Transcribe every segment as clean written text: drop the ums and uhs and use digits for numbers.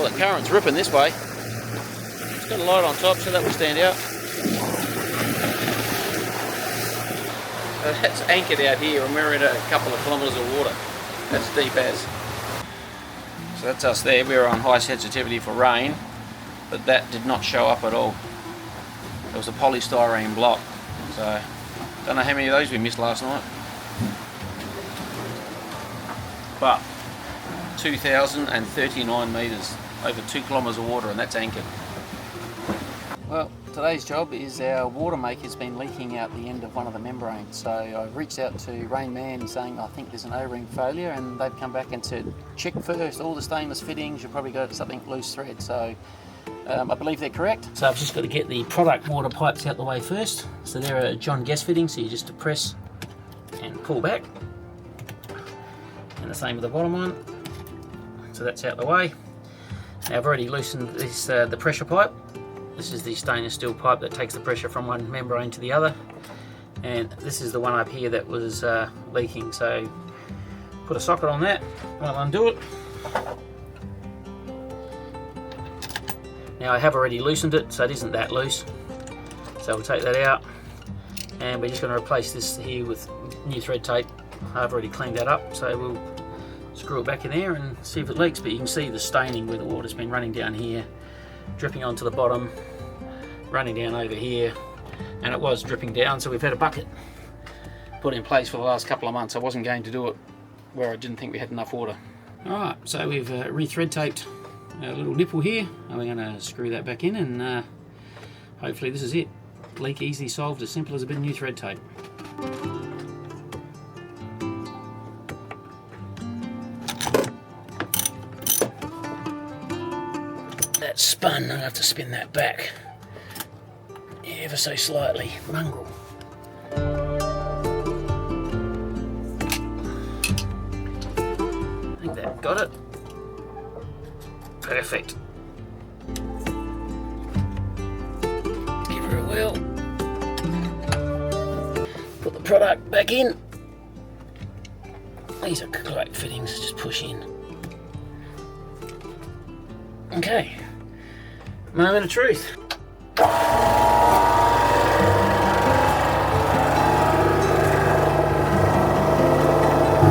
the current's ripping this way. It's got a light on top, so that will stand out. So that's anchored out here, and we're in a couple of kilometres of water. That's deep as. So that's us there. We were on high sensitivity for rain, but that did not show up at all. It was a polystyrene block. So, don't know how many of those we missed last night. But 2,039 metres, over 2 kilometres of water, and that's anchored. Well, today's job is our Watermaker's been leaking out the end of one of the membranes. So I've reached out to Rain Man saying I think there's an O-ring failure, and they've come back and said check first all the stainless fittings, you'll probably go to something loose thread. So I believe they're correct. So I've just got to get the product water pipes out the way first. So they're a John Guest fitting, so you just depress and pull back. And the same with the bottom one. So that's out the way. Now I've already loosened this, the pressure pipe. This is the stainless steel pipe that takes the pressure from one membrane to the other. And this is the one up here that was leaking. So put a socket on that, I'll undo it. Now I have already loosened it, so it isn't that loose. So we'll take that out. And we're just going to replace this here with new thread tape. I've already cleaned that up, so we'll screw it back in there and see if it leaks. But you can see the staining where the water's been running down here, dripping onto the bottom, running down over here, and it was dripping down, so we've had a bucket put in place for the last couple of months. I wasn't going to do it where I didn't think we had enough water. Alright, so we've re-thread taped a little nipple here, and we're going to screw that back in, and hopefully this is it. Leak easily solved, as simple as a bit of new thread tape. That spun, I'll have to spin that back ever so slightly. Mongrel. I think that got it. Perfect. Give her a whirl. Put the product back in. These are correct fittings, just push in. Okay. Moment of truth.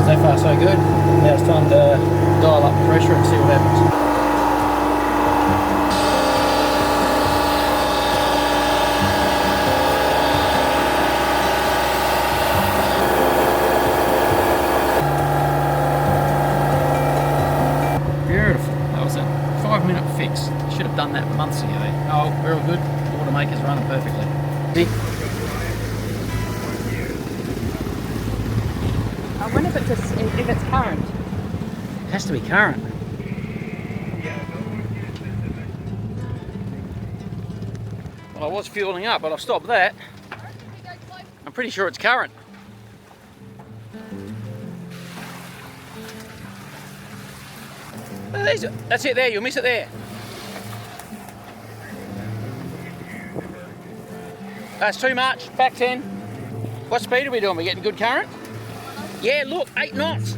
So far so good. Now it's time to dial up the pressure and see what happens. Beautiful. That was a 5-minute fix. Should have done that months ago. Oh, we're all good. Watermaker's running perfectly. See? I wonder if it's current. It has to be current. Well, I was fueling up, but I've stopped that. I'm pretty sure it's current. That's it there, you'll miss it there. That's too much. Back 10. What speed are we doing? We're getting good current? Yeah, look, 8 knots.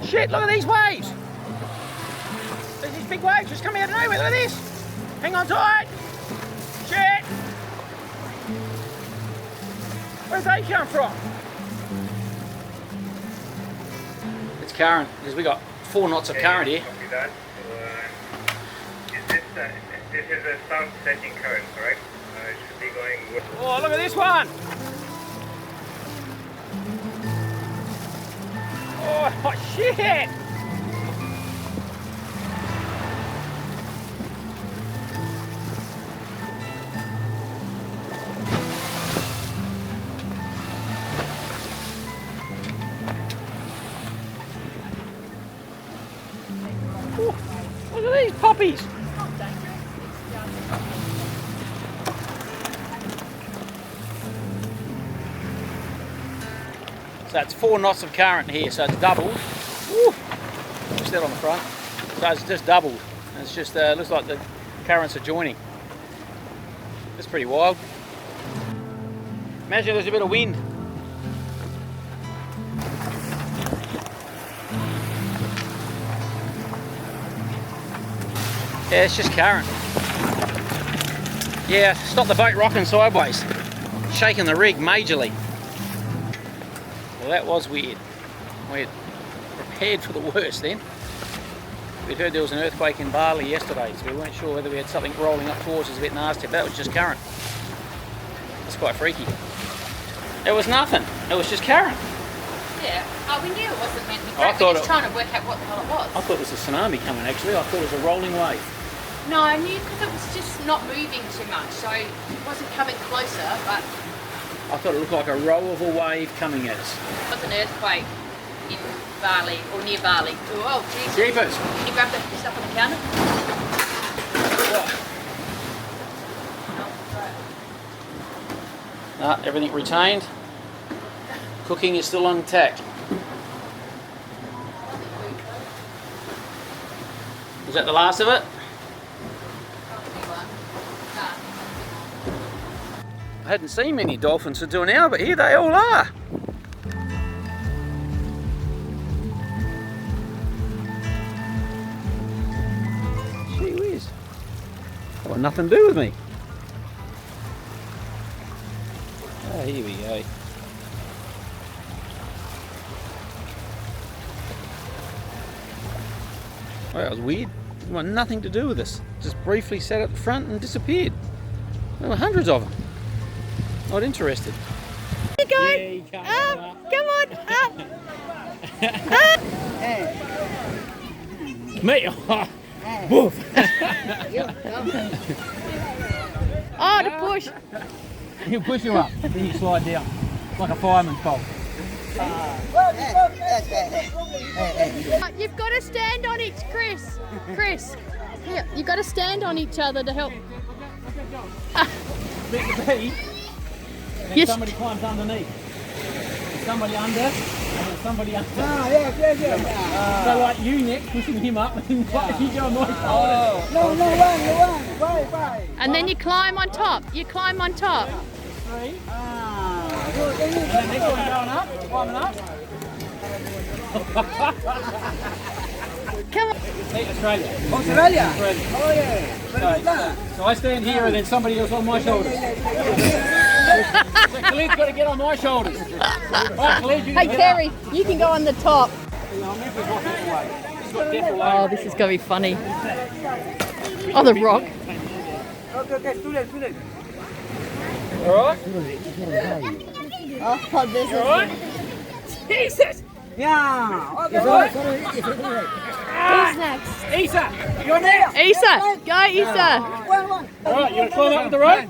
Shit, look at these waves. There's these big waves just coming out of nowhere. Look at this. Hang on tight. Shit. Where'd they come from? It's current, because we got 4 knots of current here. This is a south setting current, correct? It should be going... Oh, look at this one! Oh, shit! Ooh, look at these puppies! So it's 4 knots of current here, so it's doubled. Woo! Push that on the front. So it's just doubled. And it's just looks like the currents are joining. That's pretty wild. Imagine there's a bit of wind. Yeah, it's just current. Yeah, stop the boat rocking sideways. Shaking the rig majorly. Well, that was weird. We'd prepared for the worst then. We'd heard there was an earthquake in Bali yesterday, so we weren't sure whether we had something rolling up towards us a bit nasty, but that was just current. It's quite freaky. It was nothing. It was just current. Yeah. Oh, we knew it wasn't meant to be I great. thought We're just trying to work out what the hell it was. I thought it was a tsunami coming actually. I thought it was a rolling wave. No, I knew because it was just not moving too much, so it wasn't coming closer, but I thought it looked like a row of a wave coming at us. it was an earthquake in Bali, or near Bali. Oh, Jesus. Jeepers! Can you grab the stuff on the counter? Everything retained. Cooking is still intact. Was that the last of it? I hadn't seen many dolphins until now, but here they all are. Gee whiz. Got nothing to do with me. Oh, here we go. Well, that was weird. It had nothing to do with us. Just briefly sat at the front and disappeared. There were hundreds of them. Not interested. You going? Up! Come on! Up! Me! Woof! Oh, the push! You push him up, then you slide down. Like a fireman's pole. You've got to stand on each, Chris. Chris, here, you've got to stand on each other to help. Bit the bee, and then Yes. somebody climbs underneath. There's somebody under, and then somebody under. So like you, Nick, pushing him up, and you go on my shoulders. No, bye. And then you climb on top. You climb on top. Three. And then next one going up, climbing up. Come on. Hey, Australia. Australia. Oh yeah. So I stand here and then somebody else on my shoulders. So Khalid's got to get on my shoulders. Right, Khalid, you can Hey, get Kerry, you can go on the top. up. Oh, this is going to be funny. Oh, the rock. Okay, student. Alright? Oh, this is... Alright? Jesus! Yeah. Okay. Who's next? Isa! You're there! Isa! Go, Isa! One. Alright, you want to climb up with the rope?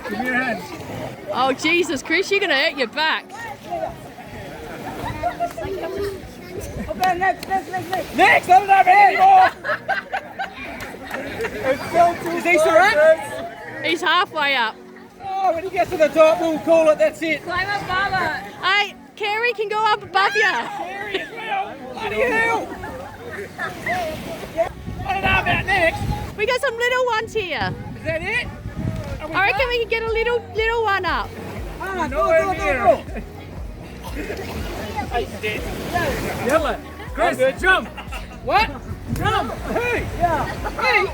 Give me your hands. Oh, Jesus, Chris, you're going to hurt your back. Okay, next. Next! I don't have it anymore! Is Isa up? He's halfway up. Oh, when he gets to the top, we'll call it, that's it. Climb up, Baba. Hey, Kerry can go up above you. Scary as well! Bloody hell! I don't know about next. We got some little ones here. Is that it? Are we I reckon done? we can get a little one up. Go. Hey, Dad. Yella. Chris, jump. What? Jump. Hey. Hey.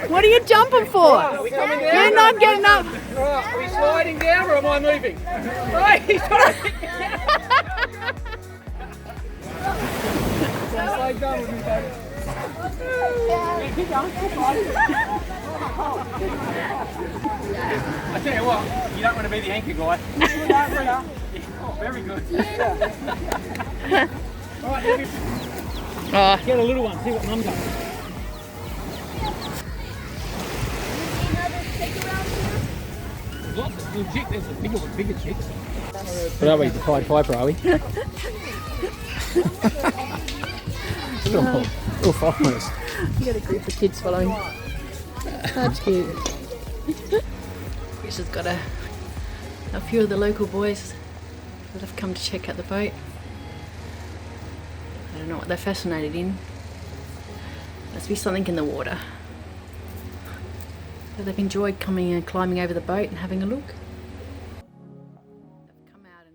What are you jumping for? Are we coming down? You're not getting up. Right, are we sliding down or am I moving? Right, he's trying to get down. Slide down with me, baby. Keep going. I tell you what, you don't want to be the anchor guy. Oh, very good. All right, Oh, get a little one, see what Mum does. Lots of legit, there's bigger chicks. But are we the Pied Piper, are we? Little followers. you got a group of kids following. That's cute. Chris has got a few of the local boys that have come to check out the boat. I don't know what they're fascinated in. Must be something in the water. But they've enjoyed coming and climbing over the boat and having a look. They've come out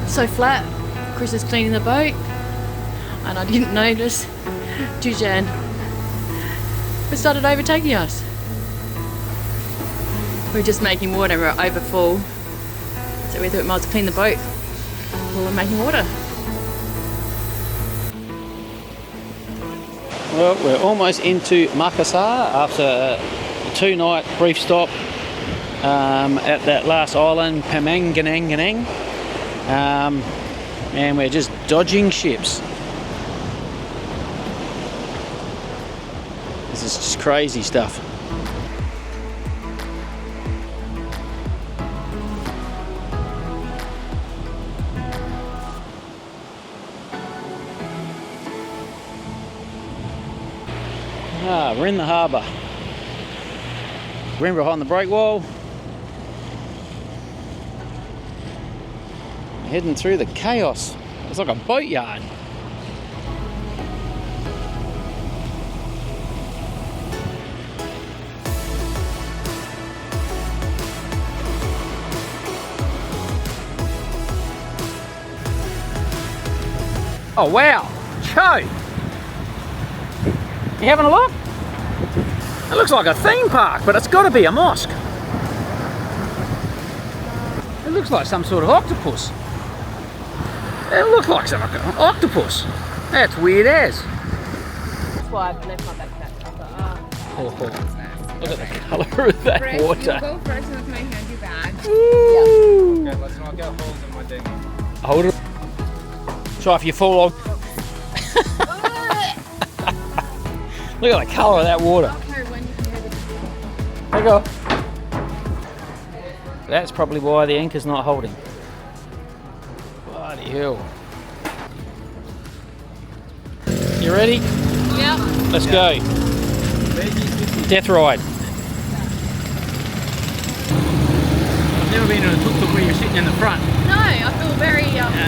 So flat. Chris is cleaning the boat, and I didn't notice Jujan started overtaking us. We're just making water, we're over full. So we thought we might as well clean the boat while we're making water. Well, we're almost into Makassar after a 2-night brief stop at that last island, Pamangangang. And we're just dodging ships. This is just crazy stuff. We're in the harbour. We're in behind the break wall. Heading through the chaos. It's like a boatyard. Oh wow, Cho! You having a look? It looks like a theme park, but it's got to be a mosque. It looks like some sort of octopus. It looks like some octopus. That's weird as. That's why I've left my backpack. Oh, look at the colour of that water. You go first and let my hand you back. Ooh. Okay, let's not get holes in my dinghy. Hold it. Try if you fall on. Look at the colour of that water. There you go. That's probably why the anchor's not holding. Bloody hell. You ready? Yeah. Let's go. Death ride. I've never been in a tuk-tuk where you're sitting in the front. No, I feel very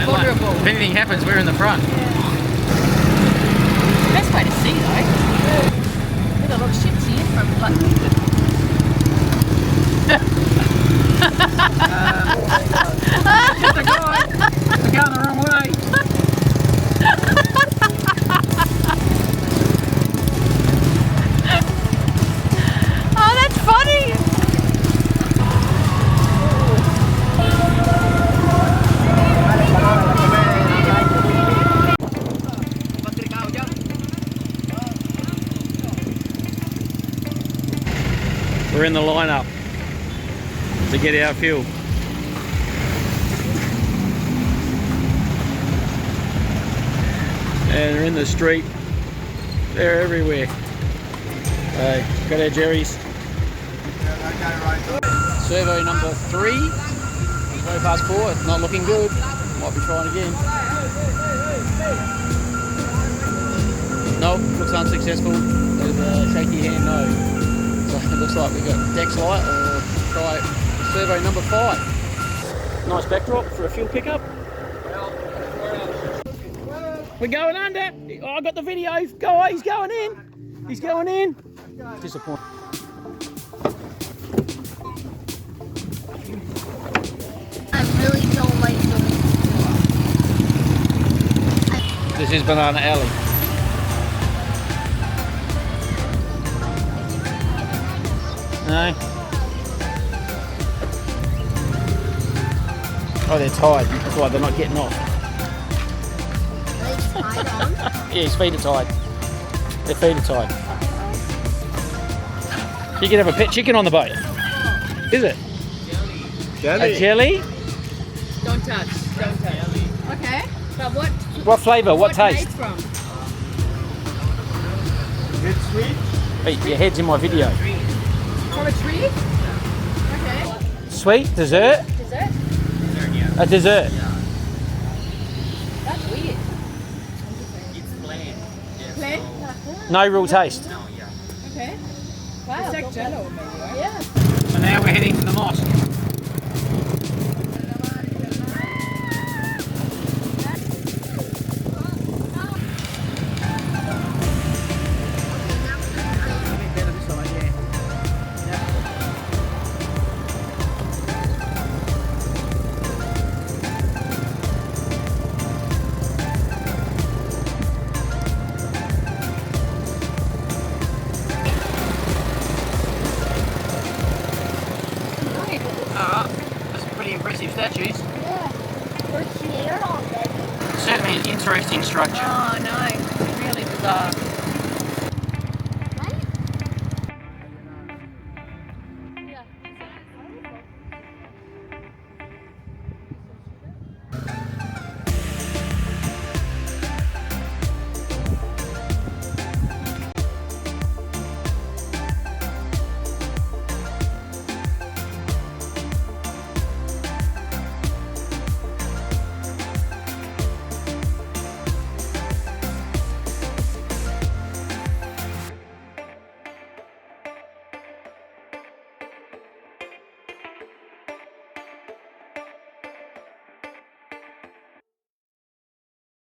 vulnerable. If anything happens, we're in the front. Best way to see though. There's a lot of ships here from like. We're going the wrong way. Oh, that's funny. We're in the lineup to get our fuel. And they're in the street. They're everywhere. Got our jerrys. Servo number 3. Way past 4. It's not looking good. Might be trying again. Nope, looks unsuccessful. With a shaky hand, no. So it looks like we've got Dex light or try servo number 5. Nice backdrop for a fuel pickup. We're going under. Oh, I got the video. Go, he's going in. He's going in. Disappointing. I really don't like swimming. This is Banana Alley. No. Oh, they're tied. That's why they're not getting off. Yeah, his feet are tied. Their feet are tied. You can have a pet chicken on the boat. Is it? Jelly. A jelly? Don't touch. Don't touch. Okay. But What flavour? What made taste? from? It's sweet. Hey, your head's in my video. From a tree? Okay. Sweet? Dessert? Dessert? A dessert. That's weird. Plain? No real taste. Okay. Wow. It's like jello maybe, right? Yeah. So now we're heading to the mosque. statues. Yeah. We're here already. Certainly an interesting structure.